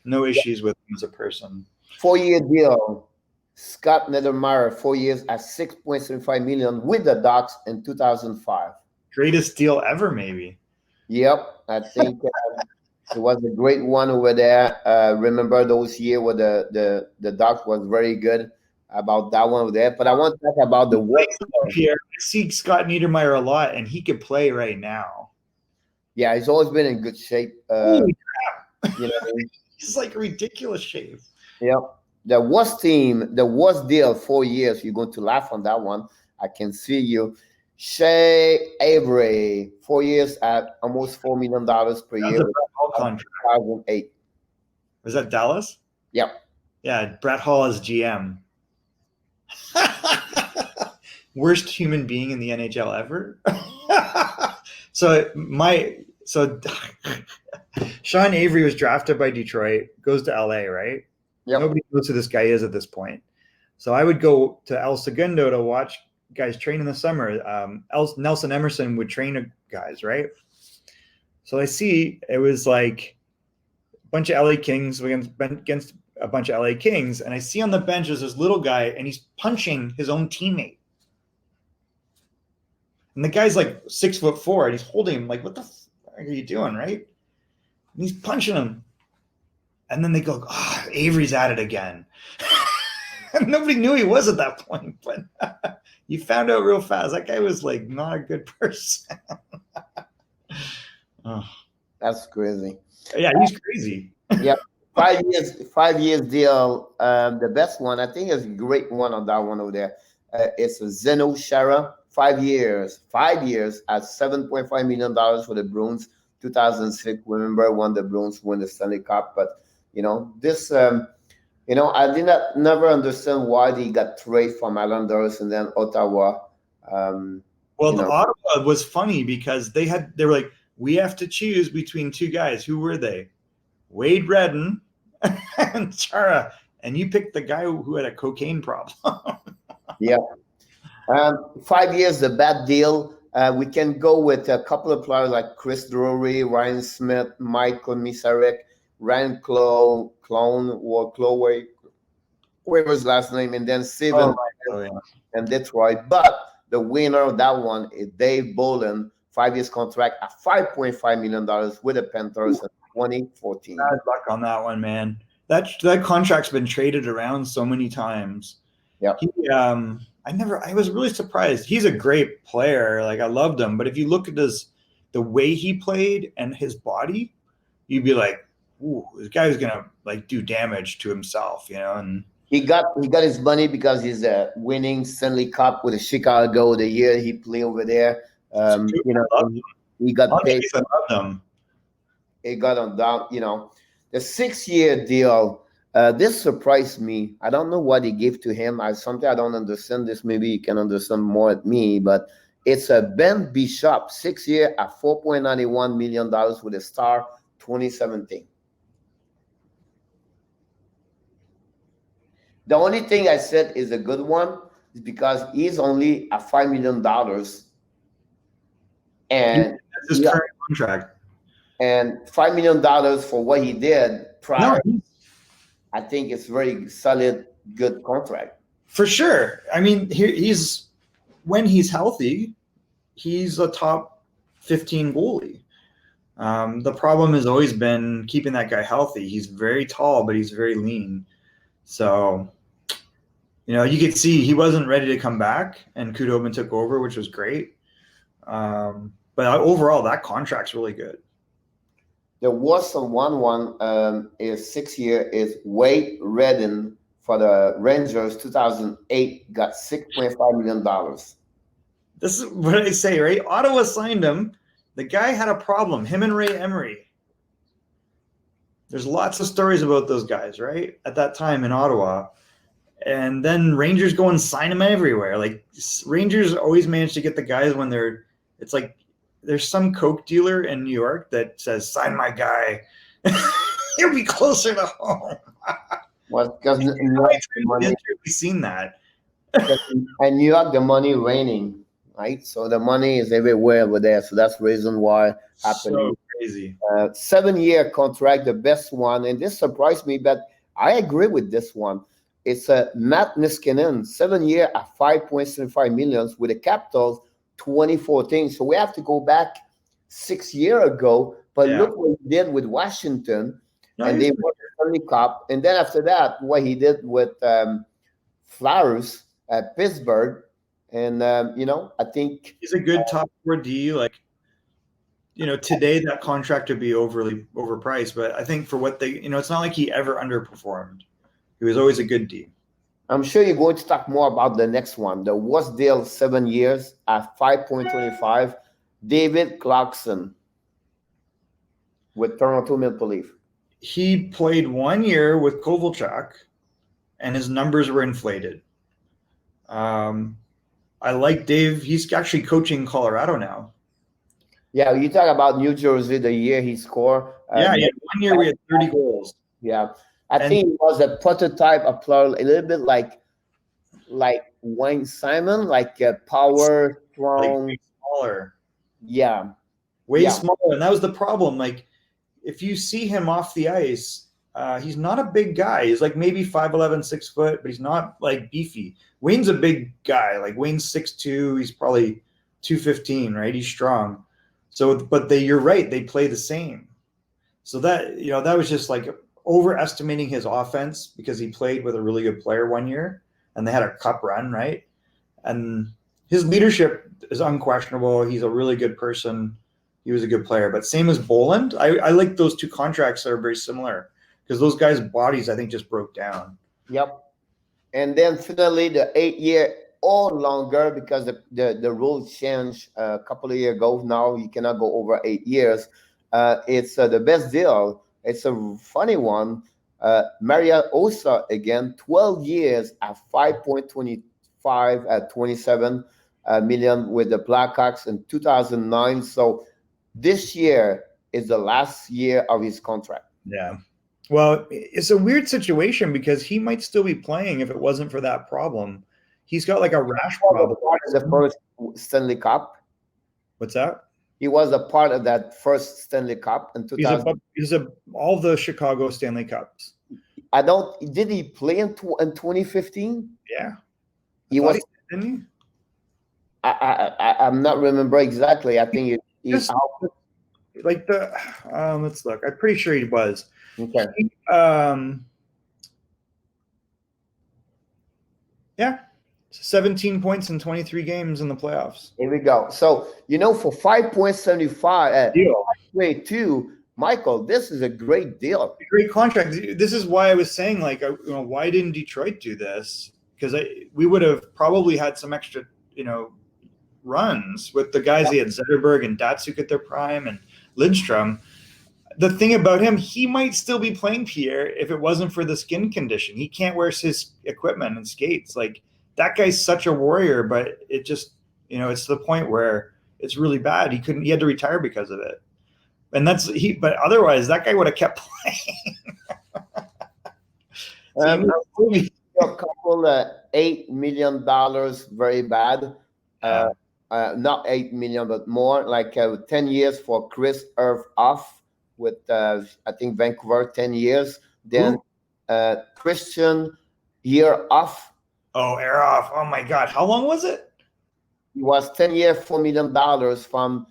no issues with him as a person. 4-year deal. Scott Niedermayer, 4 years at $6.75 million with the Ducks in 2005. Greatest deal ever, maybe. Yep, I think it was a great one over there. Remember those years where the Ducks was very good about that one over there. But I want to talk about the work. Pierre, I see Scott Niedermayer a lot, and he could play right now. Yeah, he's always been in good shape. Holy crap. He's ridiculous shape. Yep. the worst team, the worst deal, 4 years. You're going to laugh on that one. I can see you. Shea Avery, 4 years at almost $4 million per That's year. a Brett Hall contract. 2008. Was that Dallas? Yep. Yeah, Brett Hall as GM. Worst human being in the NHL ever. So Sean Avery was drafted by Detroit, goes to LA, right? Yep. Nobody knows who this guy is at this point. So I would go to El Segundo to watch guys train in the summer. Nelson Emerson would train guys, right? So I see it was like a bunch of LA Kings against a bunch of LA Kings, and I see on the bench is this little guy, and he's punching his own teammate. And the guy's like 6'4", and he's holding him like, what the fuck are you doing, right? And he's punching him. And then they go, Avery's at it again. Nobody knew he was at that point, but you found out real fast. That guy was like not a good person. Oh. That's crazy. Yeah, he's crazy. Yeah. 5 years deal. The best one, I think, is a great one on that one over there. It's a Zeno Chara, 5 years at $7.5 million for the Bruins. 2006, remember when the Bruins won the Stanley Cup. But this, I never understand why they got traded from Islanders and then Ottawa. Ottawa was funny because they were like, we have to choose between two guys. Who were they? Wade Redden and Chara, and you picked the guy who had a cocaine problem. Yeah. 5 years, the bad deal. We can go with a couple of players like Chris Drury, Ryan Smith, Michael Misarek, Ryan Clone, whatever his last name, and then Steven and Detroit. But the winner of that one is Dave Bolin, 5 years contract at $5.5 million with the Panthers in 2014. Bad luck on that one, man. That contract's been traded around so many times. Yeah. I was really surprised. He's a great player. Like, I loved him. But if you look at the way he played and his body, you'd be like, ooh, this guy's gonna like do damage to himself, and he got his money because he's winning Stanley Cup with Chicago the year he played over there. He got paid. I love them. He got on down, the 6-year deal. This surprised me. I don't know what he gave to him. Something I don't understand this. Maybe you can understand more at me, but it's a Ben Bishop, 6 year at $4.91 million with a Star 2017. The only thing I said is a good one is because he's only at $5 million. And that's his current contract. And $5 million for what he did prior. No. I think it's very solid, good contract. For sure. I mean, when he's healthy, he's a top 15 goalie. The problem has always been keeping that guy healthy. He's very tall, but he's very lean. So, you could see he wasn't ready to come back, and Khudobin took over, which was great. But overall, that contract's really good. The worst one is 6 year is Wade Redden for the Rangers. 2008 got $6.5 million. This is what I say, right? Ottawa signed him. The guy had a problem. Him and Ray Emery. There's lots of stories about those guys, right? At that time in Ottawa. And then Rangers go and sign him everywhere. Like, Rangers always manage to get the guys when it's like, there's some coke dealer in New York that says, sign my guy. He'll be closer to home. Well, because we've seen that. And New York, the money raining, right? So the money is everywhere over there. So that's the reason why it happened. So crazy. 7-year contract, the best one. And this surprised me, but I agree with this one. It's Matt Niskanen, 7 year at $5.75 million with the Capitals. 2014. So we have to go back 6 years ago. But look what he did with Washington, and they won the Stanley Cup. And then after that, what he did with Flowers at Pittsburgh, and I think he's a good top 4D. Like, today that contract would be overly overpriced, but I think for what they, it's not like he ever underperformed. He was always a good D. I'm sure you're going to talk more about the next one. The worst deal, 7 years at 5.25. David Clarkson with Toronto Maple Leaf. He played 1 year with Kovalchuk, and his numbers were inflated. I like Dave. He's actually coaching Colorado now. Yeah, you talk about New Jersey, the year he scored. Yeah, he had 1 year we had 30 goals. Yeah, I think it was a prototype of player, a little bit like Wayne Simon, like a power, strong, like smaller. Yeah, way smaller, and that was the problem. Like, if you see him off the ice, he's not a big guy. He's like maybe 5'11", 6 foot, but he's not like beefy. Wayne's a big guy. Like Wayne's 6'2", he's probably 215, right? He's strong. So, but you're right, they play the same. So that, that was just like overestimating his offense because he played with a really good player 1 year and they had a cup run, right? And his leadership is unquestionable. He's a really good person. He was a good player. But same as Boland, I like those two contracts that are very similar because those guys' bodies, I think, just broke down. Yep. And then finally, the 8-year or longer, because the rules changed a couple of years ago. Now you cannot go over 8 years. It's the best deal. It's a funny one. Maria Osa again, 12 years at 5.25 at 27 million with the Blackhawks in 2009. So this year is the last year of his contract. Yeah. Well, it's a weird situation because he might still be playing if it wasn't for that problem. He's got like a rash problem. The first Stanley Cup. What's that? He was a part of that first Stanley Cup in 2000. He's all the Chicago Stanley Cups. Did he play in 2015? Yeah. He was, didn't he? I'm not remember exactly. I think he's out. Like let's look. I'm pretty sure he was. Okay. Yeah. 17 points in 23 games in the playoffs. Here we go. So, for 5.75, deal. Michael, this is a great deal. A great contract. This is why I was saying, like, why didn't Detroit do this? Because we would have probably had some extra, runs with the guys. He had Zetterberg and Datsuk at their prime and Lidstrom. The thing about him, he might still be playing, Pierre, if it wasn't for the skin condition. He can't wear his equipment and skates. Like, that guy's such a warrior, but it just, it's to the point where it's really bad. He had to retire because of it. And but otherwise that guy would have kept playing. A couple $8 million, very bad. Not 8 million, but more, like 10 years for Chris off with, I think, Vancouver, 10 years. Then Christian year off. Oh, Air-off. Oh, my God. How long was it? He was 10 years, $4 million from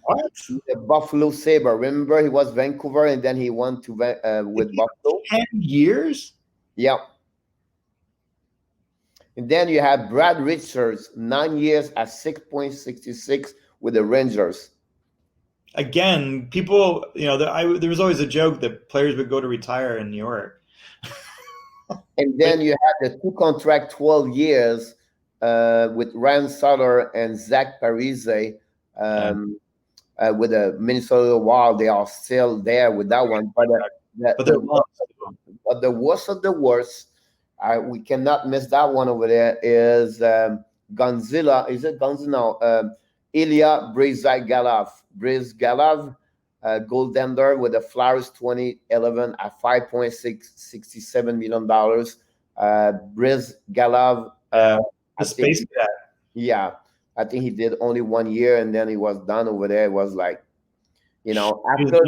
the Buffalo Sabre. Remember, he was Vancouver, and then he went to with Buffalo. 10 years? Yeah. And then you have Brad Richards, 9 years at 6.66 with the Rangers. Again, people, there was always a joke that players would go to retire in New York. And then you have the two contract, 12 years with Ryan Sutter and Zach Parise with the Minnesota Wild. They are still there with that one. But the worst of the worst, we cannot miss that one over there, is Gonzilla. Is it Gonzilla? No, Ilya Bryzgalov, goaltender with the Flyers 2011 at $5.67 million. Bryzgalov, the space cat. Yeah, I think he did only 1 year and then he was done over there. It was like, after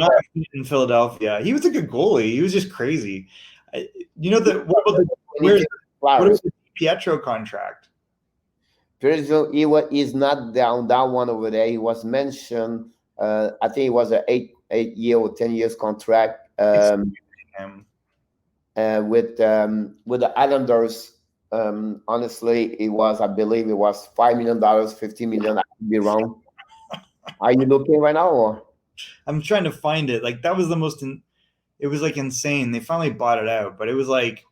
in Philadelphia, he was a good goalie. He was just crazy. What was the Pietro contract? Pietro, he's not down that one over there. He was mentioned. I think it was an 8-year or 10 years contract with the Islanders. Honestly, I believe it was $5 million, $50 million. I could be wrong. Are you looking right now? Or? I'm trying to find it. Like, that was it was like insane. They finally bought it out, but it was like,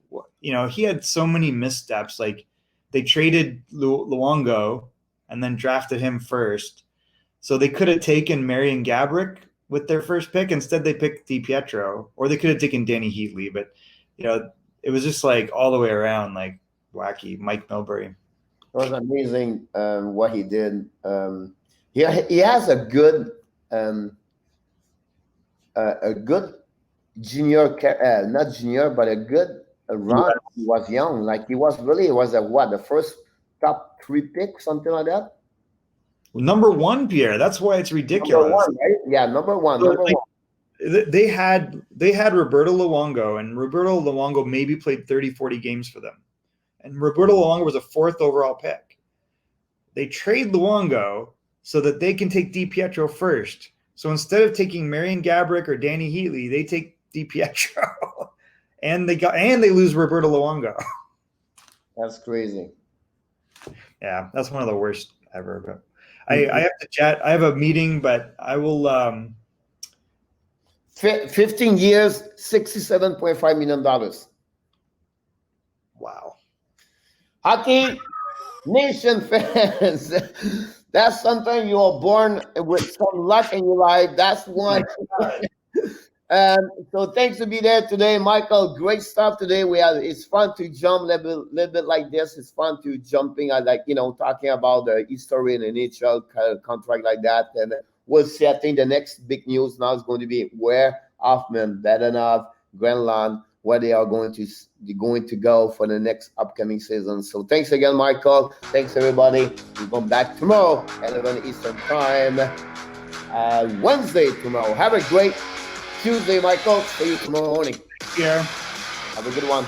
he had so many missteps. Like they traded Luongo and then drafted him first. So they could have taken Marian Gaborik with their first pick. Instead, they picked DiPietro, or they could have taken Danny Heatley. But, it was just like all the way around, like wacky. Mike Milbury. It was amazing what he did. He has a good junior, not junior, but a good run. Yeah. He was young, like he was the first top 3 pick, something like that. Number 1, Pierre. That's why it's ridiculous. Number 1, right? Yeah, number 1. So, number 1. They had Roberto Luongo, and Roberto Luongo maybe played 30, 40 games for them. And Roberto Luongo was a 4th overall pick. They trade Luongo so that they can take DiPietro first. So instead of taking Marian Gaborik or Danny Heatley, they take DiPietro, and they lose Roberto Luongo. That's crazy. Yeah, that's one of the worst ever. But I have to chat. I have a meeting, but I will. 15 years, $67.5 million. Wow. Hockey Nation fans, that's something you are born with some luck in your life. That's one. So thanks to be there today, Michael. Great stuff today. It's fun to jump a little bit like this. It's fun to jumping. I like talking about the history in the NHL contract like that. And we'll see. I think the next big news now is going to be where Hoffman, Bedanov, Grenland, where they are going to go for the next upcoming season. So thanks again, Michael. Thanks everybody. We'll come back tomorrow, 11 Eastern Time, Wednesday tomorrow. Have a great Tuesday, Michael. See you tomorrow morning. Yeah. Have a good one.